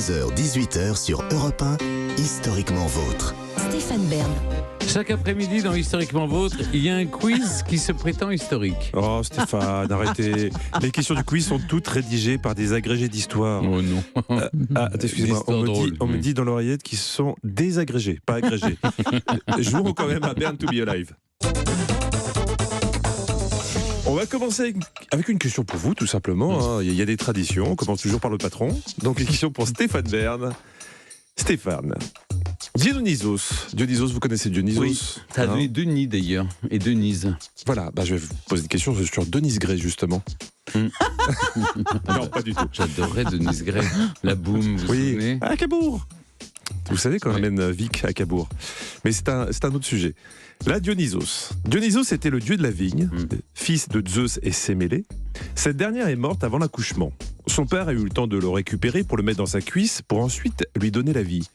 16h-18h sur Europe 1, Historiquement Vôtre. Stéphane Bern. Chaque après-midi dans Historiquement Vôtre, il y a un quiz qui se prétend historique. Oh Stéphane, arrêtez. Les questions du quiz sont toutes rédigées par des agrégés d'histoire. Oh non. Excusez-moi, on me dit dans l'oreillette qu'ils sont désagrégés, pas agrégés. Jouons quand même à Bern to be alive. On va commencer avec une question pour vous, tout simplement. Il y a des traditions, on commence toujours par le patron. Donc une question pour Stéphane Bern. Stéphane, Dionysos, vous connaissez Dionysos? Oui, ça a donné Denis d'ailleurs, et Denise. Voilà, je vais vous poser une question sur Denise Gray, justement. Non, pas du tout. J'adorais Denise Gray. La boum, vous vous souvenez? À Cabourg. Vous savez qu'on amène Vic à Cabourg. Mais c'est un autre sujet. Là, Dionysos. Dionysos était le dieu de la vigne, fils de Zeus et Sémélé. Cette dernière est morte avant l'accouchement. Son père a eu le temps de le récupérer pour le mettre dans sa cuisse, pour ensuite lui donner la vie.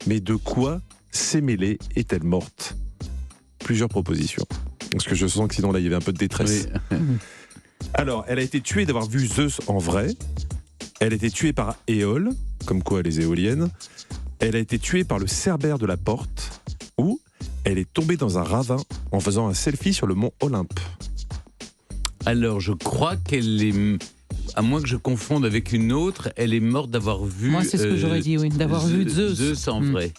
Mais de quoi Sémélé est-elle morte? Plusieurs propositions. Parce que je sens que sinon là, il y avait un peu de détresse. Oui. Alors, elle a été tuée d'avoir vu Zeus en vrai. Elle a été tuée par Éole, comme quoi les éoliennes. Elle a été tuée par le cerbère de la porte. Ou elle est tombée dans un ravin en faisant un selfie sur le mont Olympe. Alors, je crois qu'elle est... À moins que je confonde avec une autre, elle est morte d'avoir vu... Moi, c'est ce que j'aurais dit, oui, d'avoir vu Zeus. Zeus en vrai.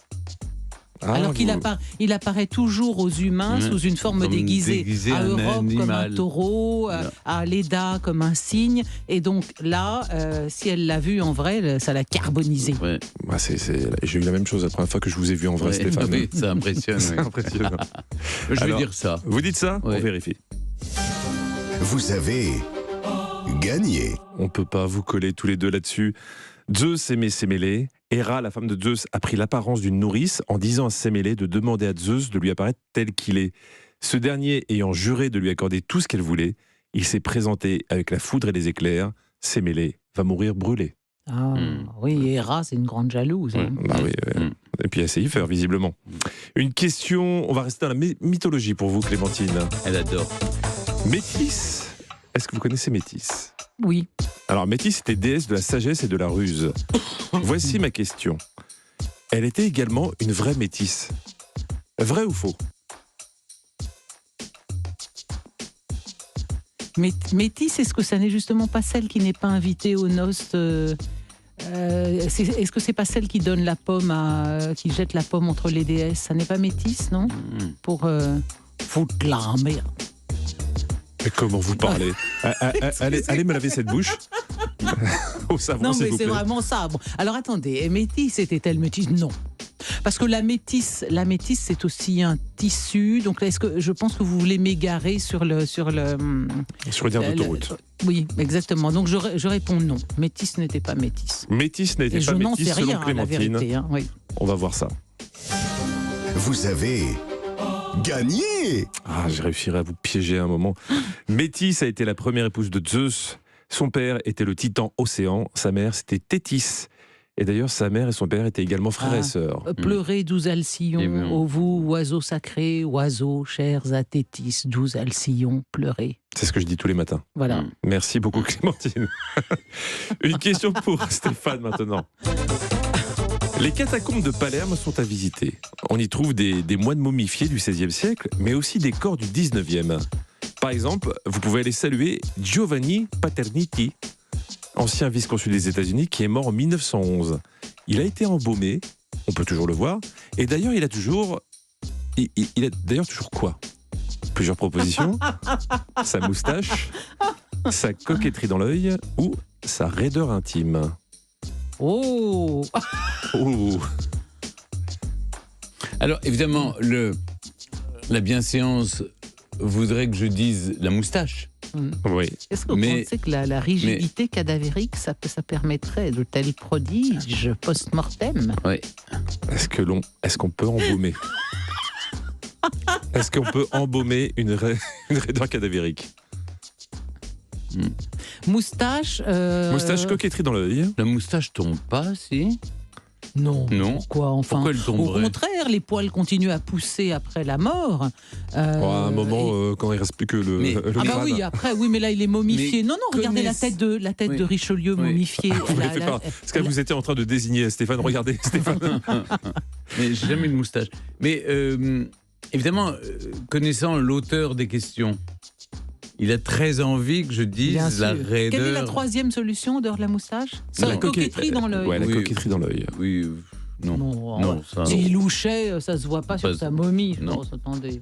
Alors qu'il apparaît toujours aux humains sous une forme déguisée. À Europe comme un taureau, à Leda comme un cygne. Et donc là, si elle l'a vu en vrai, ça l'a carbonisé. Ouais. J'ai eu la même chose la première fois que je vous ai vu en vrai, Stéphane. Oui, ça impressionne. C'est impressionnant. Je vais dire ça. Vous dites ça? Ouais. On vérifie. Vous avez gagné. On peut pas vous coller tous les deux là-dessus. Zeus aimait Sémélé. Héra, la femme de Zeus, a pris l'apparence d'une nourrice en disant à Sémélé de demander à Zeus de lui apparaître tel qu'il est. Ce dernier ayant juré de lui accorder tout ce qu'elle voulait, il s'est présenté avec la foudre et les éclairs. Sémélé va mourir brûlé. Oui, Héra, c'est une grande jalouse. Hein. Et puis elle sait y faire, visiblement. Une question, on va rester dans la mythologie pour vous, Clémentine. Elle adore. Métis. Est-ce que vous connaissez Métis? Oui. Alors, Métis était déesse de la sagesse et de la ruse. Voici ma question. Elle était également une vraie métisse. Vrai ou faux? Métis, est-ce que ça n'est justement pas celle qui n'est pas invitée aux noces est-ce que c'est pas celle qui donne la pomme qui jette la pomme entre les déesses? Ça n'est pas Métis, non? Pour foutre la merde. Mais comment vous parlez? Allez me laver cette bouche. Au savon, Non, s'il mais vous c'est plaît. vraiment ça. Bon. Alors attendez, métisse, était-elle métisse? Non. Parce que la métisse, c'est aussi un tissu. Donc est-ce que je pense que vous voulez m'égarer sur le dire d'autoroute. Oui, exactement. Donc je réponds non. Métisse n'était pas métisse. Métis n'était Et pas je n'en métis sais selon rien, la Clémentine. vérité. Hein, oui. On va voir ça. Vous avez gagné. Je réussirai à vous piéger un moment. Métis a été la première épouse de Zeus. Son père était le titan Océan. Sa mère, c'était Thétis. Et d'ailleurs, sa mère et son père étaient également frères et sœurs. Pleurez, 12 alcyon, ô vous, oiseaux sacrés, oiseaux chers à Thétis, 12 alcyon, pleurez. C'est ce que je dis tous les matins. Voilà. Merci beaucoup, Clémentine. Une question pour Stéphane maintenant. Les catacombes de Palerme sont à visiter. On y trouve des moines momifiés du XVIe siècle, mais aussi des corps du XIXe. Par exemple, vous pouvez aller saluer Giovanni Paterniti, ancien vice-consul des États-Unis qui est mort en 1911. Il a été embaumé, on peut toujours le voir, et d'ailleurs il a toujours quoi? Plusieurs propositions. Sa moustache, sa coquetterie dans l'œil ou sa raideur intime. Oh. Alors évidemment, la bienséance voudrait que je dise la moustache. Oui. Est-ce que vous pensez que la rigidité cadavérique, ça permettrait de tels prodiges post-mortem? Oui. Est-ce qu'on peut embaumer? Est-ce qu'on peut embaumer une raideur cadavérique? Moustache. Moustache, coquetterie dans l'œil. La moustache tombe pas, si? Non. Non. Pourquoi enfin, Pourquoi elle au tomberait? contraire, les poils continuent à pousser après la mort. À un moment, quand il reste plus que le Ah bah crâne. oui, après, oui, mais là, il est momifié. Mais Non, regardez la tête Oui. de Richelieu Oui. momifiée. Vous l'avez fait pas. Parce que vous étiez en train de désigner Stéphane. Regardez, Stéphane. Mais j'ai jamais eu de moustache. Mais évidemment, connaissant l'auteur des questions, il a très envie que je dise Bien la sûr. raideur. Quelle est la troisième solution dehors de la moustache? La La coquetterie dans l'œil. Ouais, la Oui. coquetterie dans l'œil. Oui, non. Non, ça. S'il louchait, ça se voit pas sur Pas- sa momie. Je non. pense, attendez.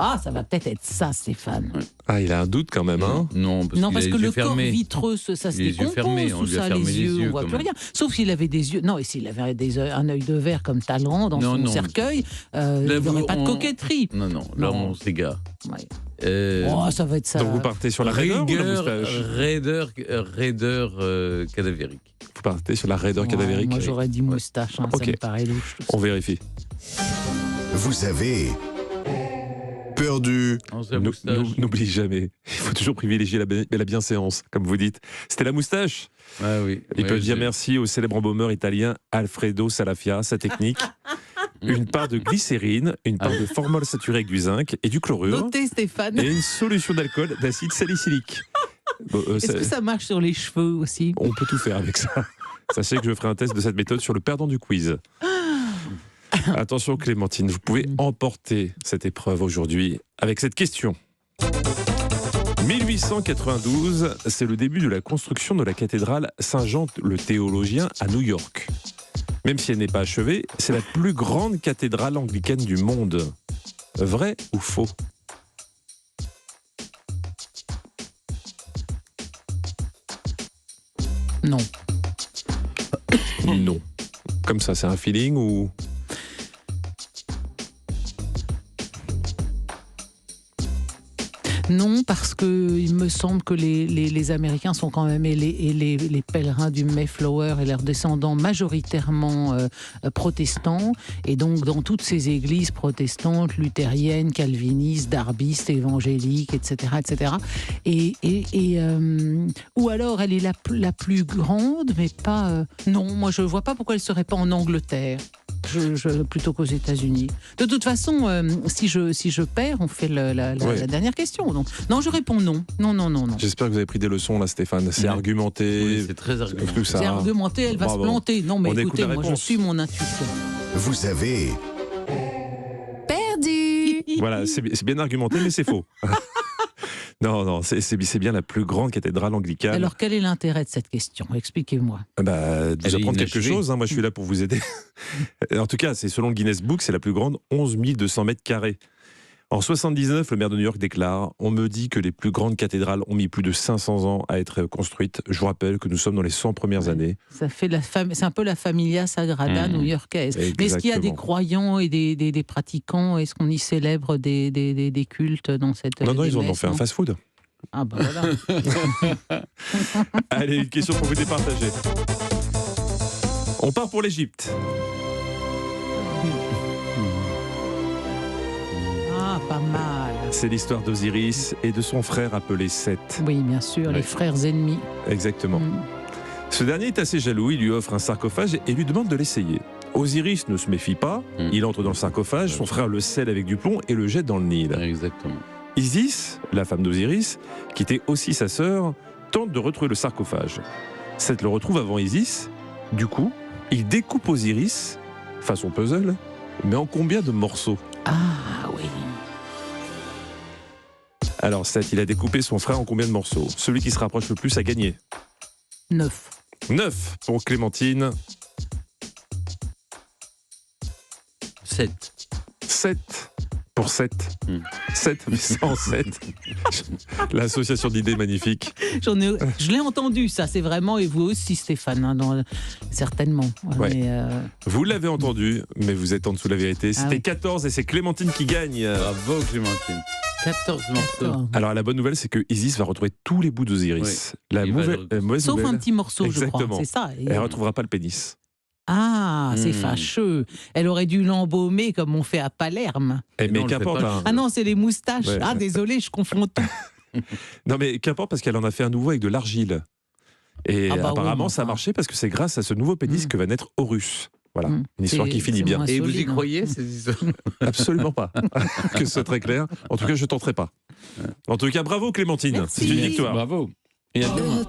Ah, ça va peut-être être ça, Stéphane. Ouais. Ah, il a un doute quand même, hein. Non, Non, parce qu'il a que les le yeux corps fermés. vitreux, ça se Les yeux décompose fermés, on sous lui a ça, fermé les les yeux, yeux, on voit quand plus même. rien. Sauf s'il avait des yeux. Non, et s'il avait un œil de verre comme Talleyrand dans Non, son non. cercueil, il Là, n'aurait pas de on- coquetterie. Non, là, Non. on s'égare. Ouais. Oh, ça va être ça. Donc vous partez sur la raideur ou la moustache raideur cadavérique. Vous partez sur la raideur Ouais, cadavérique. Moi, j'aurais dit moustache. Hein, Ok. Ça me paraît louche. Tout ça. On vérifie. Vous avez perdu. Non, c'est la moustache. N'oublie jamais. Il faut toujours privilégier la bienséance, comme vous dites. C'était la moustache. Ah oui. Ils Ouais, peuvent dire j'ai- merci au célèbre embaumeur italien Alfredo Salafia, sa technique. Une part de glycérine, une part de formol saturé avec du zinc et du chlorure. Notez, Stéphane. Et une solution d'alcool d'acide salicylique. Bon, Est-ce que ça marche sur les cheveux aussi? On peut tout faire avec ça. Sachez que je ferai un test de cette méthode sur le perdant du quiz. Attention Clémentine, vous pouvez emporter cette épreuve aujourd'hui avec cette question. 1892, c'est le début de la construction de la cathédrale Saint-Jean le Théologien à New York. Même si elle n'est pas achevée, c'est la plus grande cathédrale anglicane du monde. Vrai ou faux? Non. Non. Comme ça, c'est un feeling ou... Non, parce que il me semble que les Américains sont quand même, et les pèlerins du Mayflower et leurs descendants majoritairement protestants, et donc dans toutes ces églises protestantes, luthériennes, calvinistes, darbistes, évangéliques, etc., etc. Ou alors elle est la plus grande, mais pas. Non, moi je vois pas pourquoi elle serait pas en Angleterre. Plutôt qu'aux États-Unis. De toute façon, si je perds, on fait la dernière question. Donc, non, je réponds non. Non. J'espère que vous avez pris des leçons là, Stéphane. C'est Oui. argumenté. Oui, c'est très argumenté. Tout ça. C'est argumenté, elle va Bravo. se planter. Non, mais On écoute écoutez, la moi je réponse. suis mon intuition. Vous avez Perdu. Voilà, c'est bien argumenté, mais c'est faux. Non, c'est bien la plus grande cathédrale anglicane. Alors, quel est l'intérêt de cette question? Expliquez-moi. De vous Elle est apprendre quelque inachevée. chose, hein, moi je suis là pour vous aider. En tout cas, c'est selon le Guinness Book, c'est la plus grande, 11 200 mètres carrés. En 79, le maire de New York déclare « On me dit que les plus grandes cathédrales ont mis plus de 500 ans à être construites. Je vous rappelle que nous sommes dans les 100 premières années. Ça fait c'est un peu la familia sagrada new-yorkaise. Mais est-ce qu'il y a des Exactement. croyants et des pratiquants? Est-ce qu'on y célèbre des cultes dans cette Non, des ils en ont messes, fait un non fast-food. Ah bah voilà. Allez, une question pour vous départager. On part pour l'Égypte. Ah, pas mal. C'est l'histoire d'Osiris et de son frère appelé Seth. Oui, bien sûr, Ouais. les frères ennemis. Exactement. Mm. Ce dernier est assez jaloux, il lui offre un sarcophage et lui demande de l'essayer. Osiris ne se méfie pas, il entre dans le sarcophage, son frère le scelle avec du plomb et le jette dans le Nil. Exactement. Isis, la femme d'Osiris, qui était aussi sa sœur, tente de retrouver le sarcophage. Seth le retrouve avant Isis, du coup, il découpe Osiris, façon puzzle, mais en combien de morceaux? Ah oui. Alors Seth, il a découpé son frère en combien de morceaux? Celui qui se rapproche le plus a gagné. 9. 9 pour Clémentine, 7. 7 pour 7. 7 mais sans 7. L'association d'idées magnifique. Je l'ai entendu, ça, c'est vraiment, et vous aussi, Stéphane, hein, certainement. Ouais. Mais, Vous l'avez entendu, mais vous êtes en dessous de la vérité. C'était oui. 14 et c'est Clémentine qui gagne. Bravo Clémentine. 14 morceaux. d'accord. Alors la bonne nouvelle, c'est que Isis va retrouver tous les bouts d'Osiris. La Il va mauvaise Sauf nouvelle, un petit morceau, je crois. Exactement. C'est ça. elle ne retrouvera pas le pénis. Ah, c'est Hmm. fâcheux. Elle aurait dû l'embaumer comme on fait à Palerme. Mais non, on le fait qu'importe. pas. hein. Ah non, c'est les moustaches. Ouais. Ah, désolé, je confonds tout. Non mais qu'importe parce qu'elle en a fait un nouveau avec de l'argile. Et Ah bah oui, apparemment mais ça a enfin. marché parce que c'est grâce à ce nouveau pénis que va naître Horus. Voilà, une histoire qui finit bien. Et vous y croyez, ces histoires? Absolument pas. Que ce soit très clair. En tout cas, je ne tenterai pas. En tout cas, bravo Clémentine. Merci. C'est une victoire. Bravo. Et à demain.